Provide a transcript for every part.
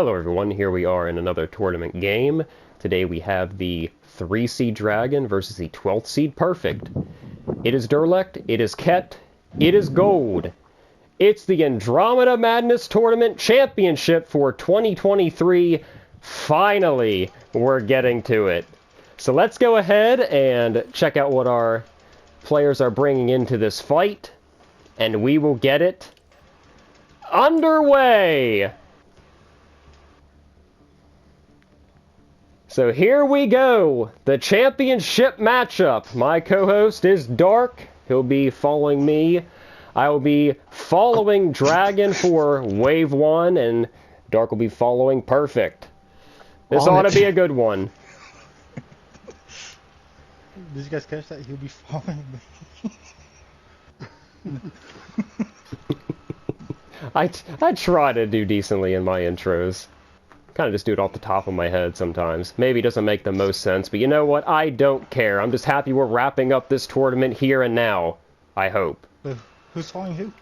Hello everyone, here we are in another tournament game. Today we have the 3 seed Dragon versus the 12th seed Perfect. It is Derlect, it is Ket, it is Gold. It's the Andromeda Madness Tournament Championship for 2023. Finally, we're getting to it. So let's go ahead and check out what our players are bringing into this fight, and we will get it underway! So here we go, the championship matchup. My co-host is Dark. He'll be following me. I will be following Dragon for Wave 1, and Dark will be following Perfect. This ought to be a good one. Did you guys catch that? He'll be following me. I try to do decently in my intros. Kind of just do it off the top of my head sometimes. Maybe it doesn't make the most sense, but you know what? I don't care. I'm just happy we're wrapping up this tournament here and now. I hope. Who's following who?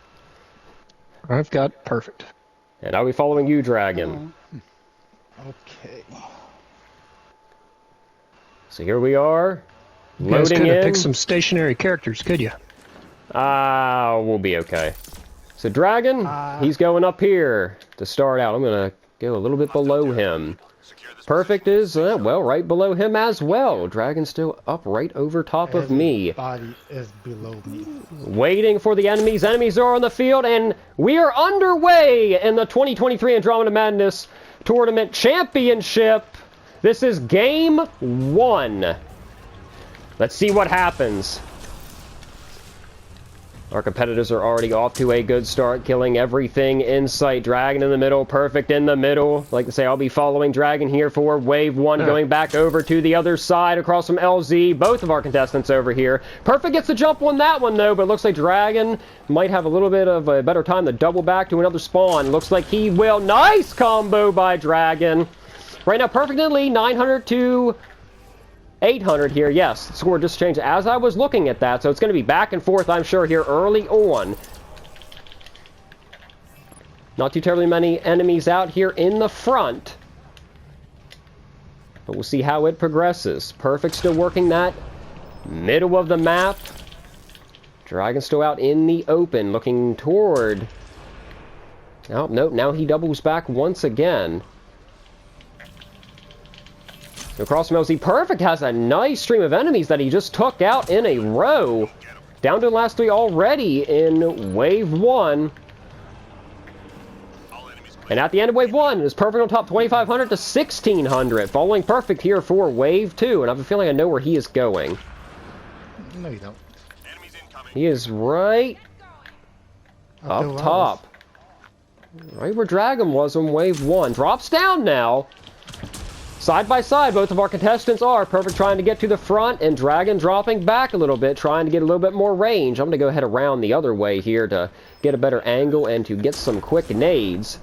I've got Perfect. And I'll be following you, Dragon. Okay. So here we are. You guys Loading could have in. picked some stationary characters, could you? We'll be okay. So Dragon, he's going up here to start out. I'm going to go a little bit below him. Perfect is, well, right below him as well. Dragon's still up right over top of me. Body is below me. Waiting for the enemies. Enemies are on the field, and we are underway in the 2023 Andromeda Madness Tournament Championship. This is Game 1. Let's see what happens. Our competitors are already off to a good start, killing everything in sight. Dragon in the middle, Perfect in the middle. Like I say, I'll be following Dragon here for Wave 1, going back over to the other side across from LZ. Both of our contestants over here. Perfect gets the jump on that one, though, but it looks like Dragon might have a little bit of a better time to double back to another spawn. Looks like he will. Nice combo by Dragon. Right now, Perfect in the lead, 900 to 800 here. Yes, the score just changed as I was looking at that, so it's going to be back and forth, I'm sure, here early on. Not too terribly many enemies out here in the front, but we'll see how it progresses. Perfect still working that middle of the map. Dragon still out in the open, looking toward... Oh, nope, now he doubles back once again. Across from LZ, Perfect has a nice stream of enemies that he just took out in a row. Down to the last 3 already in Wave 1. And at the end of Wave 1, is Perfect on top, 2,500 to 1,600. Following Perfect here for Wave 2, and I have a feeling I know where he is going. No, you don't. He is right up top. Right where Dragon was on Wave 1. Drops down now. Side by side, both of our contestants are. Perfect trying to get to the front, and Dragon dropping back a little bit, trying to get a little bit more range. I'm going to go ahead around the other way here to get a better angle and to get some quick nades.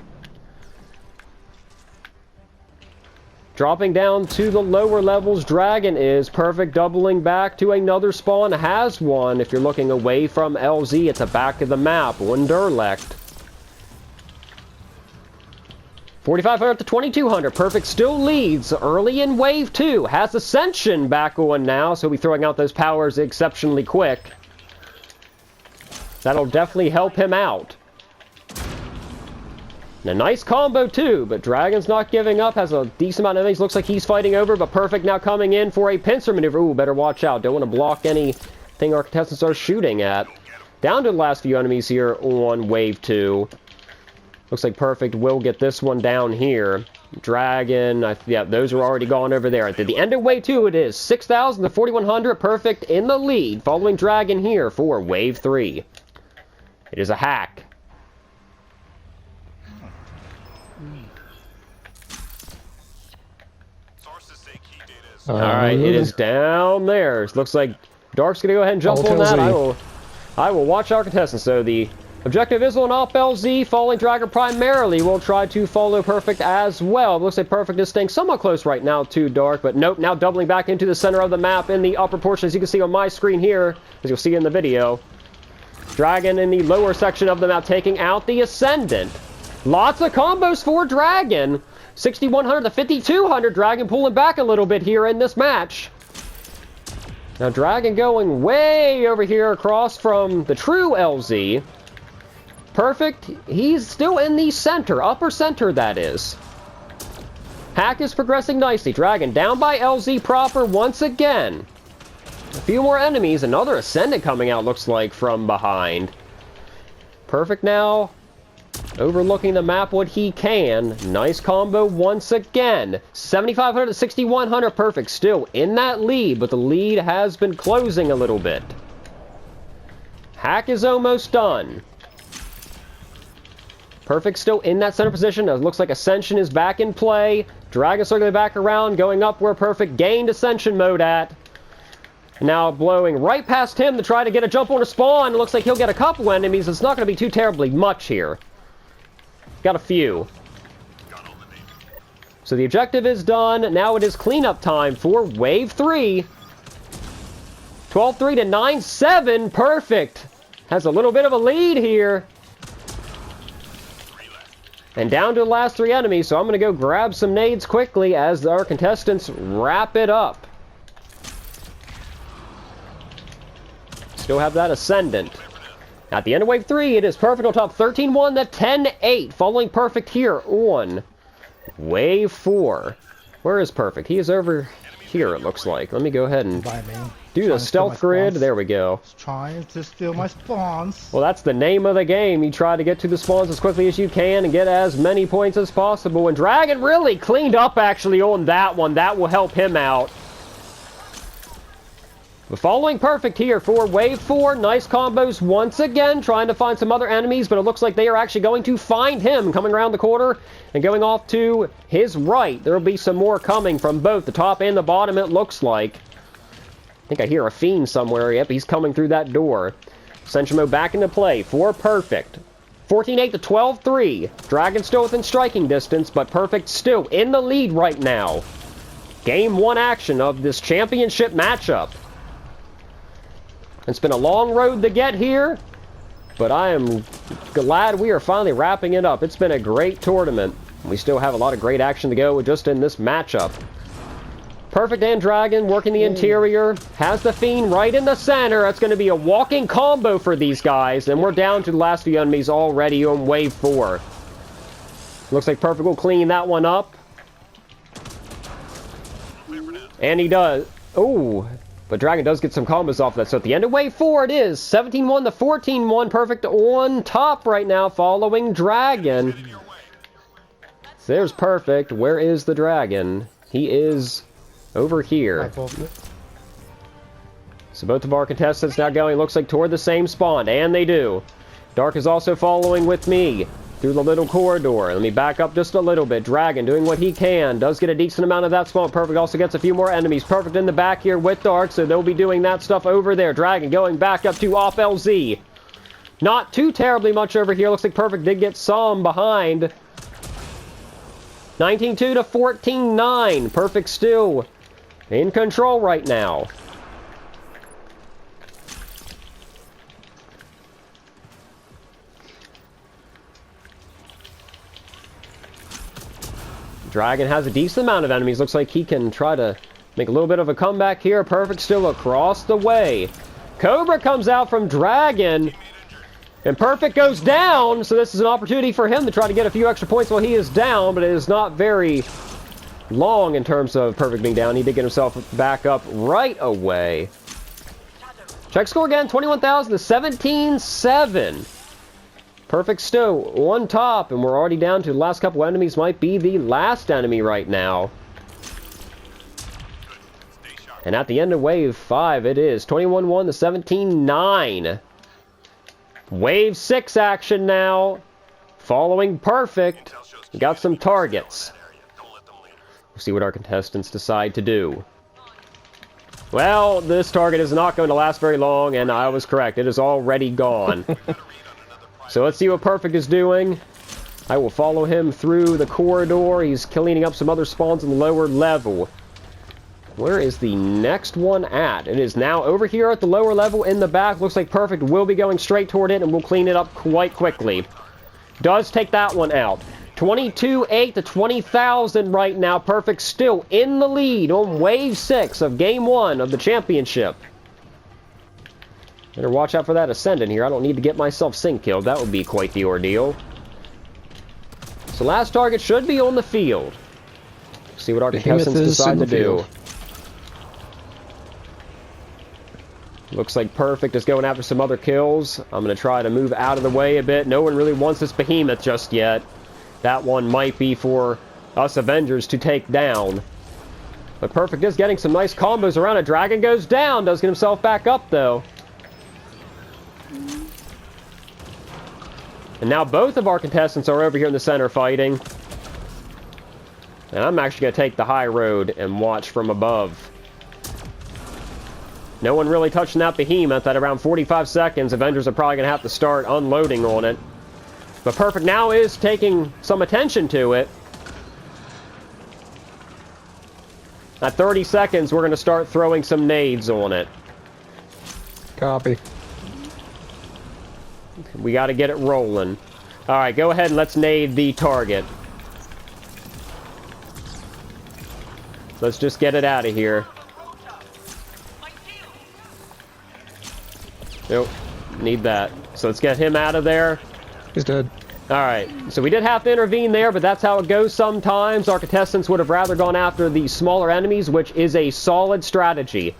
Dropping down to the lower levels, Dragon is. Perfect doubling back to another spawn, has one. If you're looking away from LZ, it's a back of the map, on Derlect. 4,500 to 2,200. Perfect still leads early in Wave 2. Has Ascension back on now, so he'll be throwing out those powers exceptionally quick. That'll definitely help him out. And a nice combo too, but Dragon's not giving up. Has a decent amount of enemies. Looks like he's fighting over, but Perfect now coming in for a pincer maneuver. Ooh, better watch out. Don't want to block anything our contestants are shooting at. Down to the last few enemies here on Wave 2. Looks like Perfect will get this one down here. Dragon, yeah, those are already gone over there. At the end of Wave 2, it is 6,000 to 4,100. Perfect in the lead, following Dragon here for Wave 3. It is a hack. Alright, it is down there. Looks like Dark's going to go ahead and jump on that. I will watch our contestants. So the objective is on Op LZ, following Dragon primarily. We'll try to follow Perfect as well. It looks like Perfect is staying somewhat close right now to Dark, but nope, now doubling back into the center of the map in the upper portion, as you can see on my screen here, as you'll see in the video. Dragon in the lower section of the map taking out the Ascendant. Lots of combos for Dragon. 6,100 to 5,200. Dragon pulling back a little bit here in this match. Now Dragon going way over here across from the true LZ. Perfect. He's still in the center, upper center that is. Hack is progressing nicely. Dragon down by LZ proper once again. A few more enemies. Another Ascendant coming out looks like from behind. Perfect now. Overlooking the map what he can. Nice combo once again. 7,500 to 6,100. Perfect still in that lead, but the lead has been closing a little bit. Hack is almost done. Perfect still in that center position. It looks like Ascension is back in play. Dragon circling back around, going up where Perfect gained Ascension mode at. Now blowing right past him to try to get a jump on a spawn. It looks like he'll get a couple enemies. It's not going to be too terribly much here. Got a few. So the objective is done. Now it is cleanup time for Wave 3. 12-3 to 9-7. Perfect. Has a little bit of a lead here. And down to the last 3 enemies, so I'm going to go grab some nades quickly as our contestants wrap it up. Still have that Ascendant. At the end of Wave 3, it is Perfect on top 13-1 to 10-8. Following Perfect here on Wave 4. Where is Perfect? He is over here, it looks like. Let me go ahead and do the stealth grid. There we go. He's trying to steal my spawns. Well, that's the name of the game. You try to get to the spawns as quickly as you can and get as many points as possible. And Dragon really cleaned up, actually, on that one. That will help him out. But following Perfect here for Wave 4. Nice combos once again. Trying to find some other enemies, but it looks like they are actually going to find him coming around the corner and going off to his right. There will be some more coming from both the top and the bottom, it looks like. I think I hear a fiend somewhere. Yep, he's coming through that door. Ascension mode back into play for Perfect. 14-8 to 12-3. Dragon still within striking distance, but Perfect still in the lead right now. Game 1 action of this championship matchup. It's been a long road to get here, but I am glad we are finally wrapping it up. It's been a great tournament. We still have a lot of great action to go just in this matchup. Perfect and Dragon working the interior. Has the Fiend right in the center. That's going to be a walking combo for these guys. And we're down to the last few enemies already on Wave 4. Looks like Perfect will clean that one up. And he does. Oh, but Dragon does get some combos off that. So at the end of Wave 4 it is 17-1 to 14-1. Perfect on top right now following Dragon. So there's Perfect. Where is the Dragon? He is over here. So both of our contestants now going, looks like, toward the same spawn. And they do. Dark is also following with me through the little corridor. Let me back up just a little bit. Dragon doing what he can. Does get a decent amount of that spawn. Perfect also gets a few more enemies. Perfect in the back here with Dark, so they'll be doing that stuff over there. Dragon going back up to off LZ. Not too terribly much over here. Looks like Perfect did get some behind. 19-2 to 14-9. Perfect still in control right now. Dragon has a decent amount of enemies. Looks like he can try to make a little bit of a comeback here. Perfect still across the way. Cobra comes out from Dragon. And Perfect goes down. So this is an opportunity for him to try to get a few extra points while he is down. But it is not very long in terms of Perfect being down. He did get himself back up right away. Check score again. 21,000 to 17-7. Perfect still on top, and we're already down to the last couple enemies. Might be the last enemy right now. And at the end of Wave 5, it is 21-1 to 17-9. Wave 6 action now. Following Perfect. We got some targets. We'll see what our contestants decide to do. Well, this target is not going to last very long, and I was correct. It is already gone. So let's see what Perfect is doing. I will follow him through the corridor. He's cleaning up some other spawns on the lower level. Where is the next one at? It is now over here at the lower level in the back. Looks like Perfect will be going straight toward it, and we'll clean it up quite quickly. Does take that one out. 22-8 to 20,000 right now. Perfect still in the lead on Wave 6 of Game 1 of the championship. Better watch out for that Ascendant here. I don't need to get myself sync killed. That would be quite the ordeal. So last target should be on the field. See what our contestants decide to do. Looks like Perfect is going after some other kills. I'm going to try to move out of the way a bit. No one really wants this behemoth just yet. That one might be for us Avengers to take down. But Perfect is getting some nice combos around it. Dragon goes down. Does get himself back up, though. And now both of our contestants are over here in the center fighting. And I'm actually going to take the high road and watch from above. No one really touching that behemoth. At around 45 seconds, Avengers are probably going to have to start unloading on it. But Perfect now is taking some attention to it. At 30 seconds, we're going to start throwing some nades on it. Copy. We got to get it rolling. Alright, go ahead and let's nade the target. Let's just get it out of here. Nope, need that. So let's get him out of there. He's dead. Alright, so we did have to intervene there, but that's how it goes sometimes. Our contestants would have rather gone after the smaller enemies, which is a solid strategy.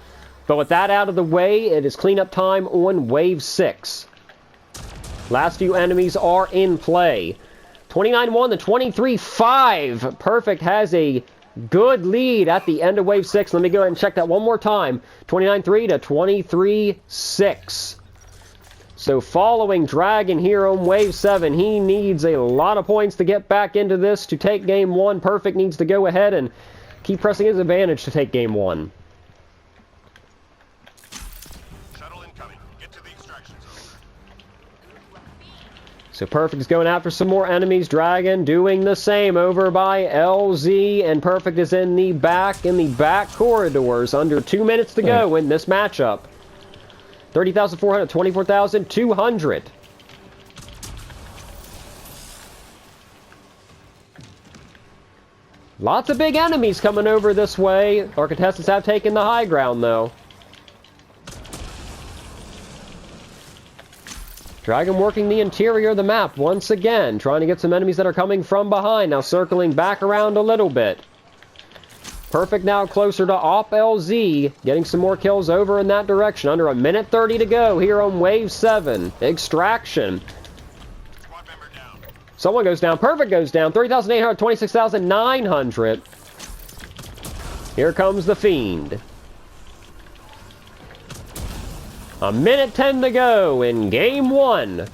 But with that out of the way, it is cleanup time on Wave 6. Last few enemies are in play. 29-1 to 23-5. Perfect has a good lead at the end of Wave 6. Let me go ahead and check that one more time. 29-3 to 23-6. So following Dragon here on Wave 7, he needs a lot of points to get back into this to take Game 1. Perfect needs to go ahead and keep pressing his advantage to take Game 1. So Perfect is going after some more enemies. Dragon doing the same over by LZ. And Perfect is in the back corridors. Under 2 minutes to go in this matchup. 30,400, 24,200. Lots of big enemies coming over this way. Our contestants have taken the high ground, though. Dragon working the interior of the map once again, trying to get some enemies that are coming from behind. Now circling back around a little bit. Perfect now closer to Op LZ, getting some more kills over in that direction. Under 1:30 to go here on Wave 7. Extraction. Someone goes down. Perfect goes down. 30,800, 26,900. Here comes the Fiend. 1:10 to go in Game 1.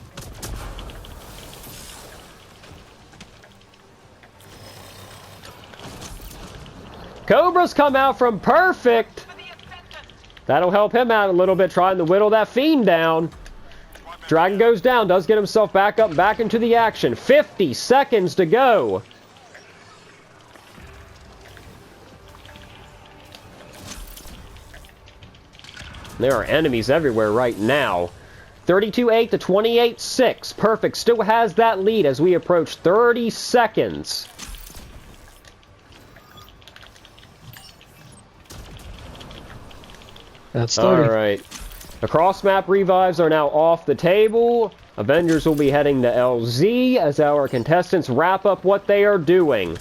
Cobra's come out from Perfect. That'll help him out a little bit, trying to whittle that Fiend down. Dragon goes down, does get himself back up, back into the action. 50 seconds to go. There are enemies everywhere right now. 32-8 to 28-6. Perfect still has that lead as we approach 30 seconds. That's 30. Alright. The cross-map revives are now off the table. Avengers will be heading to LZ as our contestants wrap up what they are doing.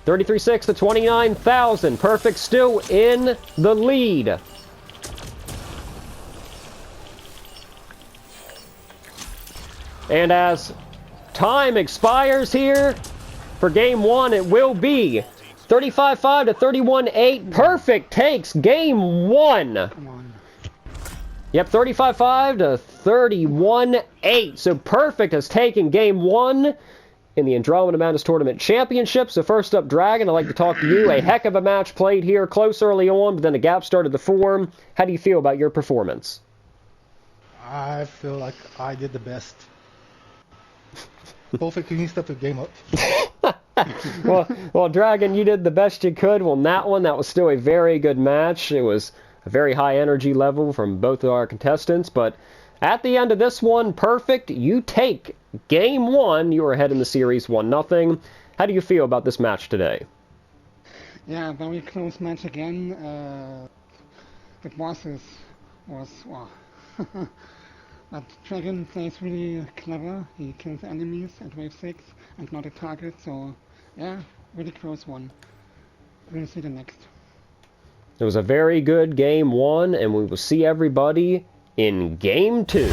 33-6 to 29,000. Perfect still in the lead. And as time expires here for Game 1, it will be 35-5 to 31-8. Perfect takes Game 1. Come on. Yep, 35-5 to 31-8. So Perfect has taken Game 1 in the Andromeda Madness Tournament Championship. So first up, Dragon, I'd like to talk to you. A heck of a match played here, close early on, but then a gap started to form. How do you feel about your performance? I feel like I did the best. Perfect needs to step the game up. Well, Dragon, you did the best you could on that one. That was still a very good match. It was a very high energy level from both of our contestants, but At the end of this one, Perfect, you take game 1. You are ahead in the series 1-0. How do you feel about this match today? Yeah, very close match again. The bosses was, wow. But Dragon plays really clever. He kills enemies at wave 6 and not a target, so yeah, really close one. We'll see the next. It was a very good game 1, and we will see everybody in game 2.